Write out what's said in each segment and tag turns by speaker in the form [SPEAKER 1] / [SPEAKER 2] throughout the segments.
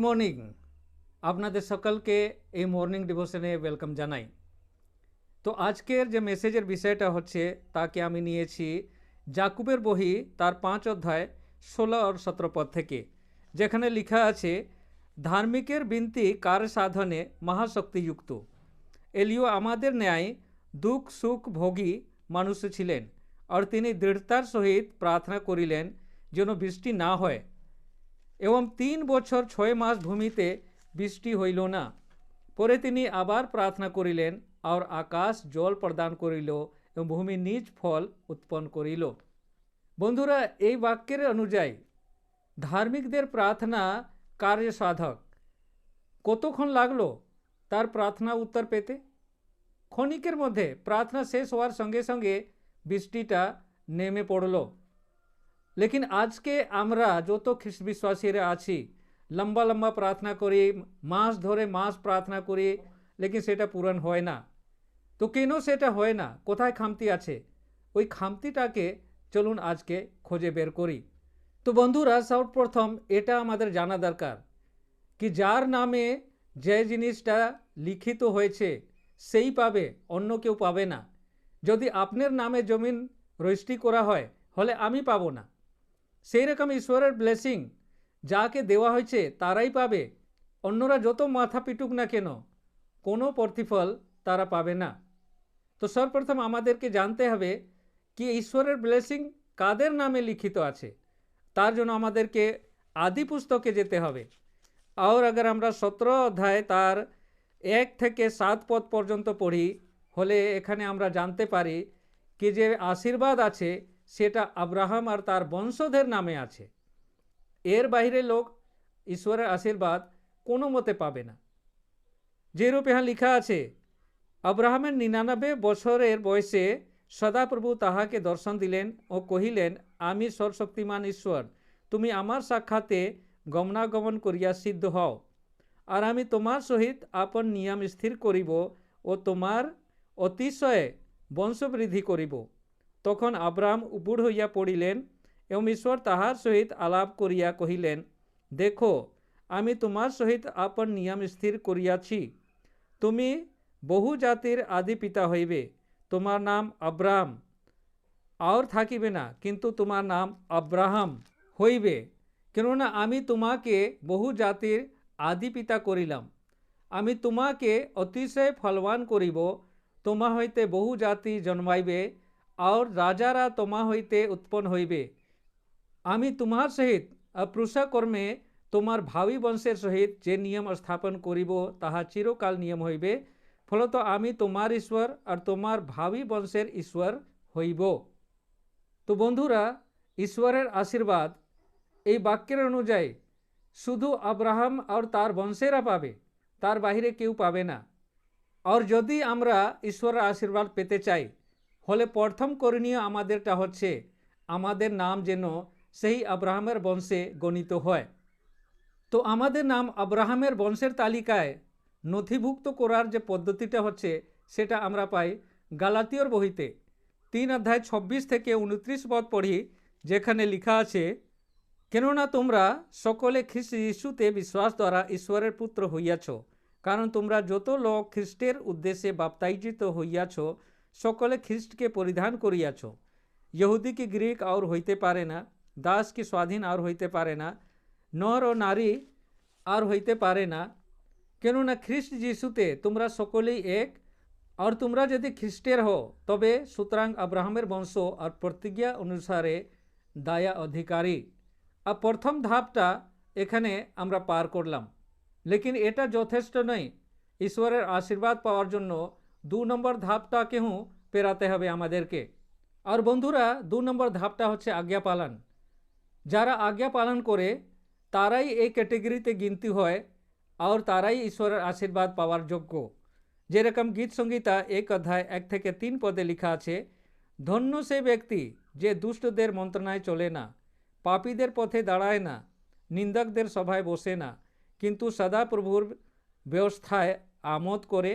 [SPEAKER 1] Morning. আপনাদের সকলকে এই মর্নিং ডিভোশনে ওয়েলকাম জানাই। তো আজকের যে মেসেজের বিষয়টা হচ্ছে তাকে আমি নিয়েছি যাকুবের বহি তার 5 অধ্যায় 16 আর 17 পদ থেকে, যেখানে লেখা আছে, ধার্মিকের বিনতি কার সাধনে মহাশক্তিযুক্ত। এলিও আমাদের ন্যায় দুঃখ সুখ ভোগী মানুষ ছিলেন, আর তিনি দৃঢ়তার সহিত প্রার্থনা করিলেন যেন বৃষ্টি না হয়। এবং 3 বছর 6 মাস ভূমিতে বৃষ্টি হইল না। পরে তিনি আবার প্রার্থনা করিলেন, আর আকাশ জল প্রদান করিল এবং ভূমি নিজ ফল উৎপন্ন করিল। বন্ধুরা, এই বাক্যের অনুযায়ী ধার্মিকদের প্রার্থনা কার্য সাধক। কতক্ষণ লাগলো তার প্রার্থনা উত্তর পেতে? ক্ষণিকের মধ্যে প্রার্থনা শেষ হওয়ার সঙ্গে সঙ্গে বৃষ্টিটা নেমে পড়ল। लेकिन আজকে আমরা যত খ্রিস্ট বিশ্বাসীরা আছি, লম্বা লম্বা প্রার্থনা করি, মাস ধরে মাস প্রার্থনা করি, লেকিন সেটা পূরণ হয় না। তো কেন সেটা হয় না? কোথায় খামতি আছে? ওই খামতিটাকে চলুন আজকে খুঁজে বের করি। তো বন্ধুরা, সর্বপ্রথম এটা আমাদের জানা দরকার কি যার নামে যে জিনিসটা লিখিত হয়েছে সেই পাবে, অন্য কেউ পাবে না। যদি আপনার নামে জমিন রেজিস্ট্রি করা হয়, হলে আমি পাবো না। সেই রকম ঈশ্বরের ব্লেসিং যাকে দেওয়া হয়েছে তারাই পাবে। অন্যরা যত মাথা পিটুক না কেন, কোনো প্রতিফল তারা পাবে না। তো সর্বপ্রথম আমাদেরকে জানতে হবে কি ঈশ্বরের ব্লেসিং কাদের নামে লিখিত আছে। তার জন্য আমাদেরকে আদি পুস্তকে যেতে হবে। আর अगर আমরা 17 অধ্যায় তার 1 থেকে 7 পদ পর্যন্ত পড়ি, হলে এখানে আমরা জানতে পারি কি যে আশীর্বাদ আছে সেটা আব্রাহাম আর তার বংশধের নামে আছে। এর বাইরে লোক ঈশ্বরের আশীর্বাদ কোনো মতে পাবে না। যেরূপ यहाँ লেখা আছে, আব্রাহামের 99 বছরের বয়সে সদাপ্রভু তাহাকে দর্শন দিলেন ও কহিলেন, আমি সর্বশক্তিমান ঈশ্বর, তুমি আমার সাক্ষাতে গমনাগমন করিয়া সিদ্ধ হও, আর আমি তোমার সহিত আপন নিয়ম স্থির করিব ও তোমার অতিশয় বংশবৃদ্ধি করিব। তখন আব্রাহাম বুড় হইয়া পড়িলেন এবং ঈশ্বর তাহার সহিত আলাপ করিয়া কহিলেন, দেখো, আমি তোমার সহিত আপন নিয়ম স্থির করিয়াছি, তুমি বহু জাতির আদি পিতা হইবে। তোমার নাম আব্রাহাম আর থাকিবে না, কিন্তু তোমার নাম আব্রাহাম হইবে, কেননা আমি তোমাকে বহু জাতির আদি পিতা করিলাম। আমি তোমাকে অতিশয় ফলবান করিব, তোমা হইতে বহু জাতি জন্মাইবে, আর রাজারা তোমা হইতে উৎপন্ন হইবে। আমি তোমার সহিত পুরুষকর্মে তোমার ভাবী বংশের সহিত যে নিয়ম স্থাপন করিব তাহা চিরকাল নিয়ম হইবে। ফলত আমি তোমার ঈশ্বর আর তোমার ভাবী বংশের ঈশ্বর হইব। তো বন্ধুরা, ঈশ্বরের আশীর্বাদ এই বাক্যের অনুযায়ী শুধু আব্রাহাম আর তার বংশেরা পাবে, তার বাহিরে কেউ পাবে না। আর যদি আমরা ঈশ্বরের আশীর্বাদ পেতে চাই, হলে প্রথম করণীয় আমাদেরটা হচ্ছে আমাদের নাম যেন সেই আব্রাহামের বংশে গণিত হয়। তো আমাদের নাম আব্রাহামের বংশের তালিকায় নথিভুক্ত করার যে পদ্ধতিটা হচ্ছে সেটা আমরা পাই গালাতীয়র বহিতে 3 অধ্যায় 26 থেকে 29 পদ পড়ি, যেখানে লেখা আছে, কেননা তোমরা সকলে খ্রিস্ট যিশুতে বিশ্বাস দ্বারা ঈশ্বরের পুত্র হইয়াছ, কারণ তোমরা যত লোক খ্রিস্টের উদ্দেশ্যে বাপ্তাইজিত হইয়াছ সকলে খ্রিস্টকে পরিধান করিয়াছ। यहूदी की ग्रीक और হইতে পারে না, দাস কি স্বাধীন আর হইতে পারে না, নর ও নারী আর হইতে পারে না, কেননা খ্রিস্ট যিশুতে তোমরা সকলেই এক। আর তোমরা যদি খ্রিস্টের হও তবে সুতরাং আব্রাহামের বংশ আর প্রতিজ্ঞা অনুসারে দায়া অধিকারী। আর প্রথম ধাপটা এখানে আমরা পার করলাম, লেকিন এটা যথেষ্ট নয়। ঈশ্বরের আশীর্বাদ পাওয়ার জন্য 2 নম্বর ধাপটাকেও পেরাতে হবে আমাদেরকে। আর বন্ধুরা, 2 নম্বর ধাপটা হচ্ছে আজ্ঞা পালন। যারা আজ্ঞা পালন করে তারাই এই ক্যাটেগরিতে গিনতি হয়, আর তারাই ঈশ্বরের আশীর্বাদ পাওয়ার যোগ্য। যেরকম গীত সংহিতা 1 অধ্যায় 1 থেকে 3 পদে লেখা আছে, ধন্য সে ব্যক্তি যে দুষ্টদের মন্ত্রণায় চলে না, পাপীদের পথে দাঁড়ায় না, নিন্দকদের সভায় বসে না, কিন্তু সদা প্রভুর ব্যবস্থায় আমোদ করে,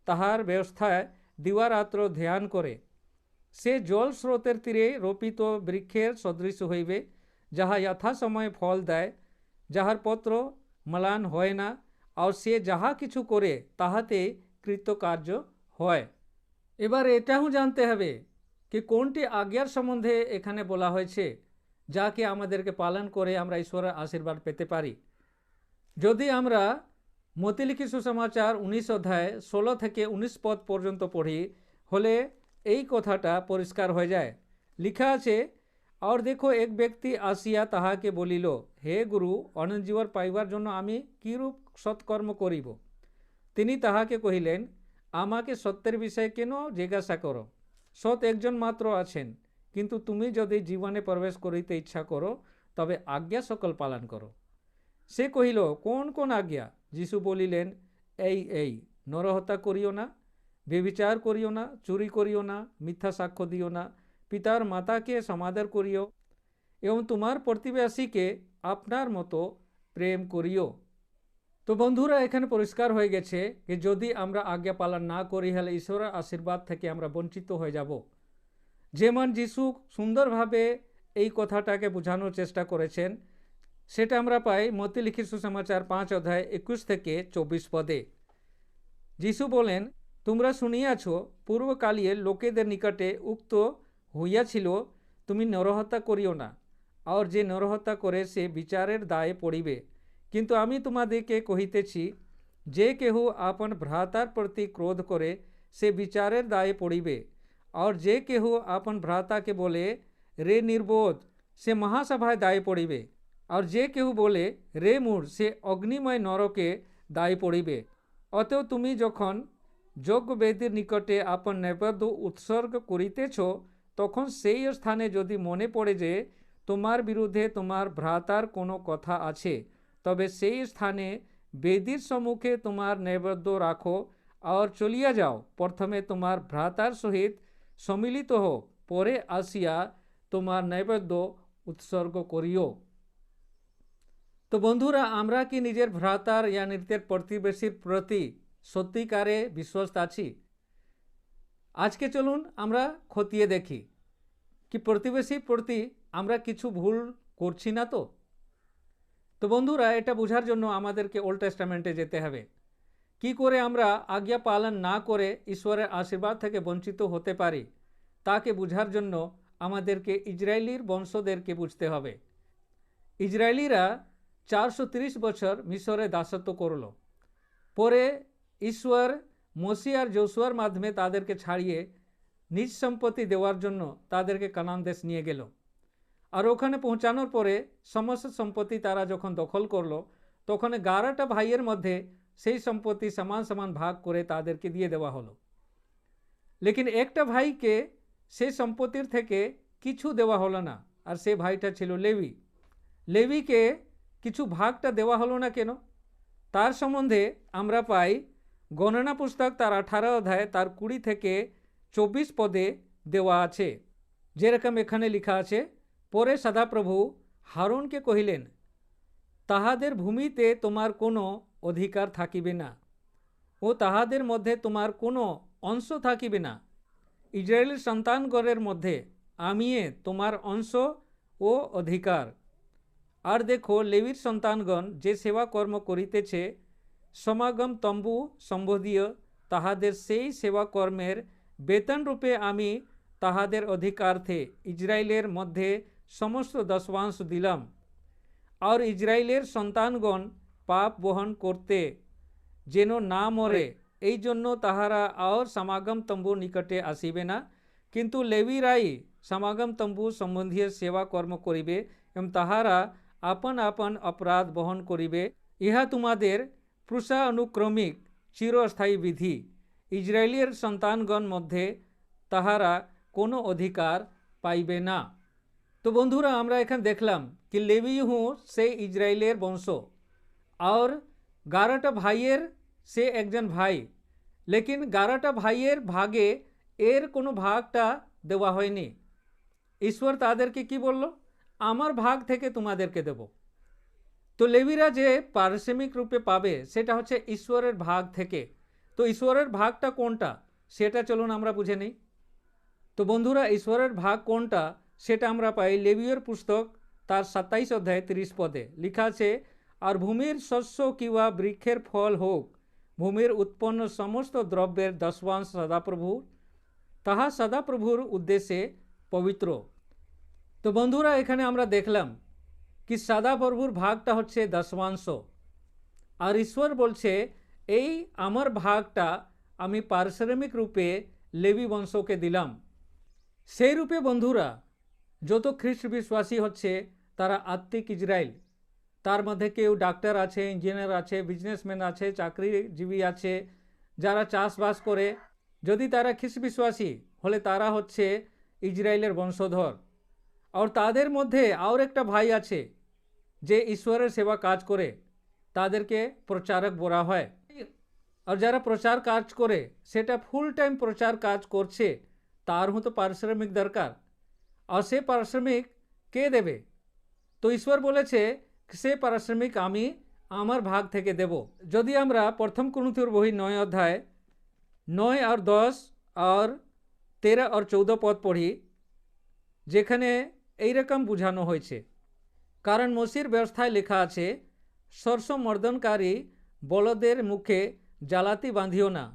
[SPEAKER 1] তাহার ব্যবস্থায় দিবারাত্র ধ্যান করে। সে জল স্রোতের তীরে রোপিত বৃক্ষের সদৃশ হইবে, যাহা যথাসময়ে ফল দেয়, যাহার পত্র ম্লান হয় না, আর সে যাহা কিছু করে তাহাতে কৃতকার্য হয়। এবার এটাও জানতে হবে কি কোনটি আজ্ঞার সম্বন্ধে এখানে বলা হয়েছে, যাকে আমাদেরকে পালন করে আমরা ঈশ্বরের আশীর্বাদ পেতে পারি। যদি আমরা মতি লিখিত সুসমাচার 19 অধ্যায় 16 থেকে 19 পদ পর্যন্ত পড়ি, হলে এই কথাটা পরিষ্কার হয়ে যায়। লিখা আছে, আর দেখো এক ব্যক্তি আসিয়া তাহাকে বলিল, হে গুরু, অনন্ত জীবন পাইবার জন্য আমি কিরূপ সৎকর্ম করিব? তিনি তাহাকে কহিলেন, আমাকে সত্যের বিষয়ে কেন জিজ্ঞাসা করো? সৎ একজন মাত্র আছেন, কিন্তু তুমি যদি জীবনে প্রবেশ করিতে ইচ্ছা করো তবে আজ্ঞা সকল পালন করো। সে কহিল, কোন কোন আজ্ঞা? যিশু বলিলেন, এই নরহত্যা করিও না, ব্যভিচার করিও না, চুরি করিও না, মিথ্যা সাক্ষ্য দিও না, পিতার মাতাকে সমাদর করিও এবং তোমার প্রতিবেশীকে আপনার মতো প্রেম করিও। তো বন্ধুরা, এখানে পরিষ্কার হয়ে গেছে যে যদি আমরা আজ্ঞা পালন না করি হলে ঈশ্বরের আশীর্বাদ থেকে আমরা বঞ্চিত হয়ে যাব। যেমন যিশু সুন্দরভাবে এই কথাটাকে বোঝানোর চেষ্টা করেছেন, সেটা আমরা পাই মতি লিখিত সুসমাচার 5 অধ্যায় 21 থেকে 24 পদে। যিশু বলেন, তোমরা শুনিয়াছ পূর্বকালীয় লোকেদের নিকটে উক্ত হইয়াছিল, তুমি নরহত্যা করিও না, আর যে নরহত্যা করে সে বিচারের দায়ে পড়িবে। কিন্তু আমি তোমাদেরকে কহিতেছি, যে কেহ আপন ভ্রাতার প্রতি ক্রোধ করে সে বিচারের দায়ে পড়িবে। আর যে কেহ আপন ভ্রাতাকে বলে, রে নির্বোধ, সে মহাসভায় দায়ে পড়িবে। আর যে কেহ বলে, রে মূঢ়, সে অগ্নিময় নরকে দায়ে পড়িবে। অতএব তুমি যখন যজ্ঞবেদীর নিকটে আপন নৈবেদ্য উৎসর্গ করিতেছ, তখন সেই স্থানে যদি মনে পড়ে যে তোমার বিরুদ্ধে তোমার ভ্রাতার কোনো কথা আছে, তবে সেই স্থানে বেদীর সম্মুখে তোমার নৈবেদ্য রাখো আর চলিয়া যাও। প্রথমে তোমার ভ্রাতার সহিত সম্মিলিত হও, পরে আসিয়া তোমার নৈবেদ্য উৎসর্গ করিও। তো বন্ধুরা, আমরা কি নিজের ভ্রাতার या নিজের প্রতিবেশীর প্রতি সত্যিকারে বিশ্বস্ত আছি? আজকে চলুন আমরা খতিয়ে দেখি কি প্রতিবেশীর প্রতি আমরা কিছু ভুল করছি না তো। তো বন্ধুরা, এটা বোঝার জন্য আমাদেরকে ওল্ড টেস্টামেন্টে যেতে হবে। কি করে আমরা আজ্ঞা পালন না করে ঈশ্বরের আশীর্বাদ থেকে বঞ্চিত হতে পারি, তাকে বোঝার জন্য আমাদেরকে ইসরায়েলির বংশদেরকে বুঝতে হবে। ইসরায়েলিরা 430 বছর মিশরে দাসত্ব করল। পরে ঈশ্বর মোশে আর যোশুয়ার মাধ্যমে তাদেরকে ছাড়িয়ে নিজ সম্পত্তি দেওয়ার জন্য তাদেরকে কানান দেশ নিয়ে গেল। আর ওখানে পৌঁছানোর পরে সমস্ত সম্পত্তি তারা যখন দখল করলো, তখন 11টা ভাইয়ের মধ্যে সেই সম্পত্তি সমান সমান ভাগ করে তাদেরকে দিয়ে দেওয়া হলো। লেকিন একটা ভাইকে সেই সম্পত্তির থেকে কিছু দেওয়া হলো না, আর সে ভাইটা ছিল লেবি। লেবিকে কিছু ভাগটা দেওয়া হলো না কেন? তার সম্বন্ধে আমরা পাই গণনা পুস্তক তার 18 অধ্যায় তার 20 থেকে 24 পদে দেওয়া আছে। যেরকম এখানে লেখা আছে, পরে সদাপ্রভু হারুনকে কহিলেন, তাহাদের ভূমিতে তোমার কোনো অধিকার থাকিবে না ও তাহাদের মধ্যে তোমার কোনো অংশ থাকিবে না। ইসরায়েলের সন্তানগণের মধ্যে আমিয়ে তোমার অংশ ও অধিকার। আর দেখো, লেবীর সন্তানগণ যে সেবা কর্ম করিতেছে, সমাগম তম্বু সম্বোধীয় তাহাদের সেই সেবা কর্মের বেতন রূপে আমি তাহাদের অধিকার্থে ইসরায়েলের মধ্যে সমস্ত দশমাংশ দিলাম। আর ইসরায়েলের সন্তানগণ পাপ বহন করতে যেন না মরে, এই জন্য তাহারা আর সমাগম তম্বুর নিকটে আসিবে না, কিন্তু লেবীরাই সমাগম তম্বু সম্বন্ধীয় সেবা কর্ম করিবে এবং তাহারা আপন আপন অপরাধ বহন করিবে। ইহা তোমাদের পুরুষানুক্রমিক চিরস্থায়ী বিধি। ইসরায়েলের সন্তানগণ মধ্যে তাহারা কোনো অধিকার পাইবে না। তো বন্ধুরা, আমরা এখানে দেখলাম কি লেবী সেই ইসরায়েলের বংশ, আর 11টা ভাইয়ের সে একজন ভাই। লেকিন 11টা ভাইয়ের ভাগে এর কোনো ভাগটা দেওয়া হয়নি। ঈশ্বর তাদেরকে কি বলল? আমার ভাগ থেকে তোমাদেরকে দেব। তো লেবীরা যে পারিশ্রমিক রূপে পাবে সেটা হচ্ছে ঈশ্বরের ভাগ থেকে। তো ঈশ্বরের ভাগটা কোনটা সেটা চলুন আমরা বুঝে নিই। তো বন্ধুরা, ঈশ্বরের ভাগ কোনটা সেটা আমরা পাই লেবীয়র পুস্তক তার 27 অধ্যায় 30 পদে। লেখা আছে, আর ভূমির শস্য কিংবা বৃক্ষের ফল হোক, ভূমির উৎপন্ন সমস্ত দ্রব্যের দশমাংশ সদাপ্রভু, তাহা সদাপ্রভুর উদ্দেশ্যে পবিত্র। তো বন্ধুরা, এখানে আমরা দেখলাম কি সদাপ্রভুর ভাগটা হচ্ছে দশমাংশ, আর ঈশ্বর বলছে এই আমার ভাগটা আমি পারিশ্রমিক রূপে লেবি বংশকে দিলাম। সেই রূপে বন্ধুরা, যত খ্রিস্ট বিশ্বাসী হচ্ছে তারা আত্মিক ইসরায়েল। তার মধ্যে কেউ ডাক্তার আছে, ইঞ্জিনিয়ার আছে, বিজনেসম্যান আছে, চাকরিজীবী আছে, যারা চাষবাস করে। যদি তারা খ্রিস্ট বিশ্বাসী হলে তারা হচ্ছে ইসরায়েলের বংশধর। আর তাদের মধ্যে আর একটা ভাই আছে যে ঈশ্বরের সেবা কাজ করে, তাদেরকে প্রচারক বলা হয়। আর যারা প্রচার কাজ করে সেটা ফুল টাইম প্রচার কাজ করছে, তার মতো পারিশ্রমিক দরকার। আর সে পারিশ্রমিক কে দেবে? তো ঈশ্বর বলেছে সে পারিশ্রমিক আমি আমার ভাগ থেকে দেব। যদি আমরা প্রথম কুরিন্থীয় বই 9 অধ্যায় 9 আর 10 আর 13 আর 14 পদ পড়ি, যেখানে এইরকম বোঝানো হয়েছে। কারণ মসির ব্যবস্থায় লেখা আছে, শস্য মর্দনকারী বলদের মুখে জ্বালাতি বাঁধিও না।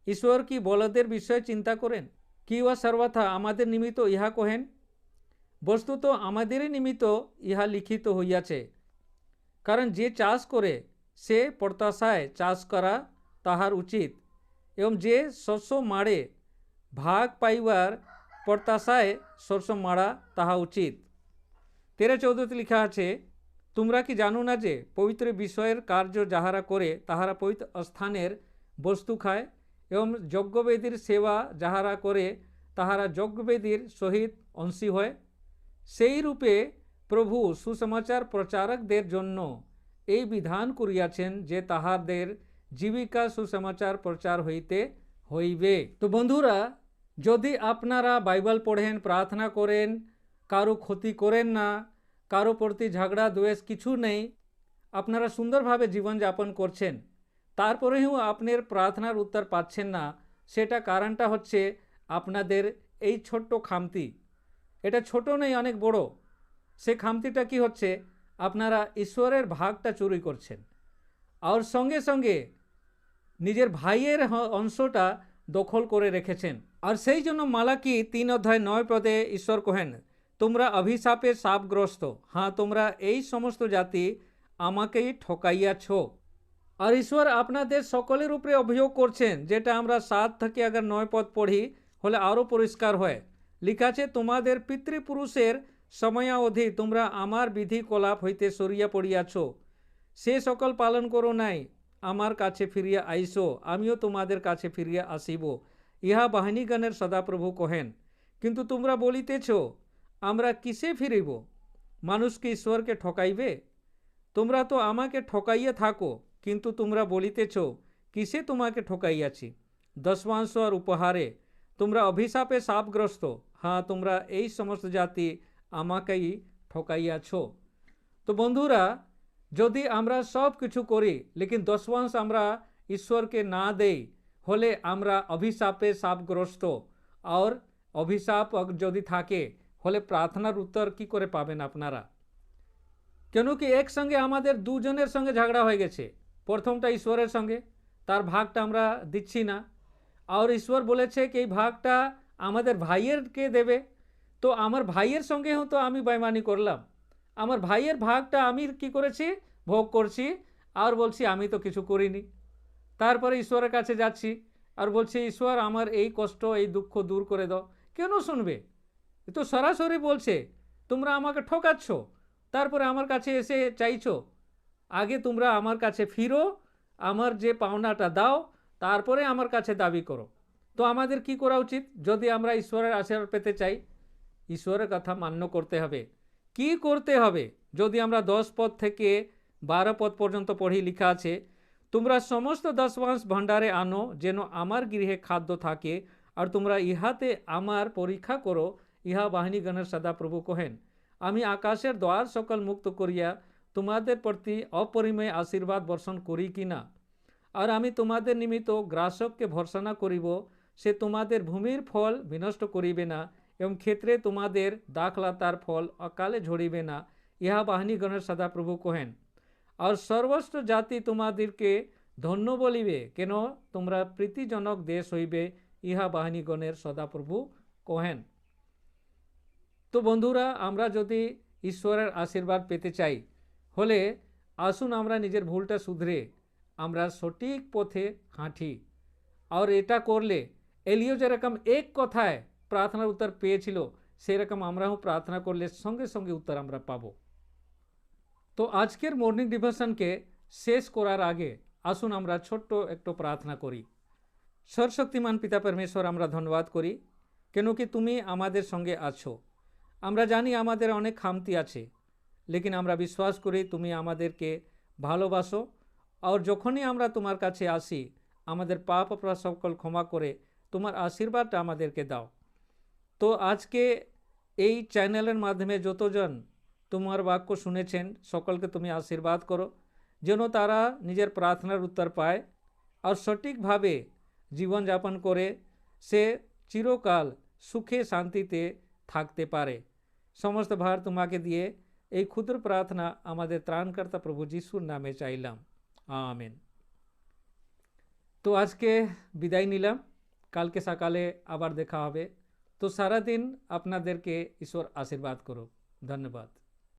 [SPEAKER 1] ঈশ্বর কি বলদের বিষয়ে চিন্তা করেন? কি ওয়া সর্বথা আমাদের নিমিত্ত ইহা কহেন? বস্তুত আমাদেরই নিমিত্ত ইহা লিখিত হইয়াছে। কারণ যে চাষ করে সে প্রত্যাশায় চাষ করা তাহার উচিত, এবং যে শস্য মাড়ে ভাগ পাইবার প্রত্যাশায় শস্য মাড়া তাহা উচিত। 13-14 লিখা আছে, তোমরা কি জানো না যে পবিত্র বিষয়ের কার্য যাহারা করে তাহারা পবিত্র স্থানের বস্তু খায়, এবং যজ্ঞবেদীর সেবা যাহারা করে তাহারা যজ্ঞবেদীর সহিত অংশী হয়। সেই রূপে প্রভু সুসমাচার প্রচারকদের জন্য এই বিধান করিয়াছেন যে তাহাদের জীবিকা সুসমাচার প্রচার হইতে হইবে। তো বন্ধুরা, যদি আপনারা বাইবেল পড়েন, প্রার্থনা করেন, কারো ক্ষতি করেন না, কারো প্রতি ঝগড়া দ্বেষ কিছু নেই, আপনারা সুন্দরভাবে জীবনযাপন করছেন, তারপরেও আপনার প্রার্থনার উত্তর পাচ্ছেন না, সেটা কারণটা হচ্ছে আপনাদের এই ছোট্ট খামতি। এটা ছোট নেই, অনেক বড়। সে খামতিটা কি হচ্ছে? আপনারা ঈশ্বরের ভাগটা চুরি করছেন, আর সঙ্গে সঙ্গে নিজের ভাইয়ের অংশটা দখল করে রেখেছেন। আর সেই জন্য মালাকি 3 অধ্যায় 9 পদে ঈশ্বর কহেন, তোমরা অভিশাপে শাপগ্রস্ত। হ্যাঁ, তোমরা এই সমস্ত জাতি আমাকেই ঠকাইয়াছ। আর ঈশ্বর আপনাদের সকলের উপরে অভিযোগ করছেন, যেটা আমরা 7 থেকে 9 পদ পড়ি হলে আরও পরিষ্কার হয়। লিখা আছে, তোমাদের পিতৃপুরুষের সময়াবধি তোমরা আমার বিধি কলাপ হইতে সরিয়া পড়িয়াছ, সে সকল পালন করো নাই। আমার কাছে ফিরিয়া আইসো, আমিও তোমাদের কাছে ফিরিয়া আসিব, ইহা বাহিনীগণের সদাপ্রভু কহেন। কিন্তু তোমরা বলিতেছ, আমরা কিসে ফিরিব? মানুষ কি ঈশ্বরকে ঠকাইবে? তোমরা তো আমাকে ঠকাইয়া থাকো, কিন্তু তোমরা বলিতেছ, কিসে তোমাকে ঠকাইয়াছি? দশমাংশ আর উপহারে তোমরা অভিশাপে শাপগ্রস্ত। হ্যাঁ, তোমরা এই সমস্ত জাতি আমাকেই ঠকাইয়াছ। তো বন্ধুরা, যদি আমরা সব কিছু করি লেকিন দশমাংশ আমরা ঈশ্বরকে না দেই, হলে আমরা অভিশাপে শাপগ্রস্ত। আর অভিশাপ যদি থাকে হলে প্রার্থনার উত্তর কি করে পাবেন আপনারা? কেন কি একসঙ্গে আমাদের দুজনের সঙ্গে ঝগড়া হয়ে গেছে। প্রথমটা ঈশ্বরের সঙ্গে, তার ভাগটা আমরা দিচ্ছি না। আর ঈশ্বর বলেছে কি এই ভাগটা আমাদের ভাইয়েরকে দেবে। তো আমার ভাইয়ের সঙ্গেও তো আমি বেইমানি করলাম। আমার ভাইয়ের ভাগটা আমি কি করেছি? ভোগ করছি, আর বলছি আমি তো কিছু করিনি। তারপরে ঈশ্বরের কাছে যাচ্ছি আর বলছি, ঈশ্বর আমার এই কষ্ট এই দুঃখ দূর করে দাও। কেন শুনবে? তো সরাসরি বলছে তোমরা আমাকে ঠকাচ্ছ, তারপরে আমার কাছে এসে চাইছো। আগে তোমরা আমার কাছে ফিরো, আমার যে পাওনাটা দাও, তারপরে আমার কাছে দাবি করো। তো আমাদের কি করা উচিত? যদি আমরা ঈশ্বরের আশীর্বাদ পেতে চাই, ঈশ্বরের কথা মান্য করতে হবে। কি করতে হবে? যদি আমরা 10 পদ থেকে 12 পদ পর্যন্ত পড়ি, লেখা আছে, তোমরা সমস্ত দশমাংশ ভাণ্ডারে আনো, যেন আমার গৃহে খাদ্য থাকে, আর তোমরা ইহাতে আমার পরীক্ষা করো, ইহা বাহিনীগণের সদাপ্রভু কহেন। আমি আকাশের দ্বার সকল মুক্ত করিয়া তোমাদের প্রতি অপরিমেয় আশীর্বাদ বর্ষণ করি কিনা। আর আমি তোমাদের নিমিত্ত গ্রাসককে ভর্সনা করিব, সে তোমাদের ভূমির ফল বিনষ্ট করিবে না, এবং ক্ষেত্রে তোমাদের দাখলতার ফল অকালে ঝরিবে না, ইহা বাহিনীগণের সদাপ্রভু কহেন। और सर्वस्व जाति तुम्हादेरके धन्य बलिबे केन तोमरा प्रीतिजनक देश हইবে इहा বাহিনীগণের সদাপ্রভু কহেন। তো বন্ধুরা, আমরা যদি ঈশ্বরের আশীর্বাদ পেতে চাই হলে আসুন আমরা নিজের ভুলটা শুধরে আমরা সঠিক পথে হাঁটি। আর এটা করলে এলিও যেরকম এক কথায় প্রার্থনার উত্তর পেয়েছিল সেরকম আমরাও প্রার্থনা করলে সঙ্গে সঙ্গে উত্তর আমরা পাবো। তো আজকের মর্নিং ডিভোশনকে শেষ করার আগে আসুন আমরা ছোট্ট একটু প্রার্থনা করি। সর্বশক্তিমান পিতা পরমেশ্বর, আমরা ধন্যবাদ করি কেন কি তুমি আমাদের সঙ্গে আছো। আমরা জানি আমাদের অনেক খামতি আছে, লেকিন আমরা বিশ্বাস করি তুমি আমাদেরকে ভালোবাসো। আর যখনই আমরা তোমার কাছে আসি আমাদের পাপ অপরাধ সকল ক্ষমা করে তোমার আশীর্বাদটা আমাদেরকে দাও। তো আজকে এই চ্যানেলের মাধ্যমে যতজন তোমার বাক্য শুনেছেন সকলকে তুমি আশীর্বাদ করো, যেন তারা নিজের প্রার্থনার উত্তর পায় আর সঠিকভাবে জীবনযাপন করে সে চিরকাল সুখে শান্তিতে থাকতে পারে। সমস্ত ভার তোমাকে দিয়ে এই ক্ষুদ্র প্রার্থনা আমাদের ত্রাণকর্তা প্রভু যিশুর নামে চাইলাম, আমেন। তো আজকে বিদায় নিলাম, কালকে সকালে আবার দেখা হবে। তো সারাদিন আপনাদেরকে ঈশ্বর আশীর্বাদ করুক। ধন্যবাদ।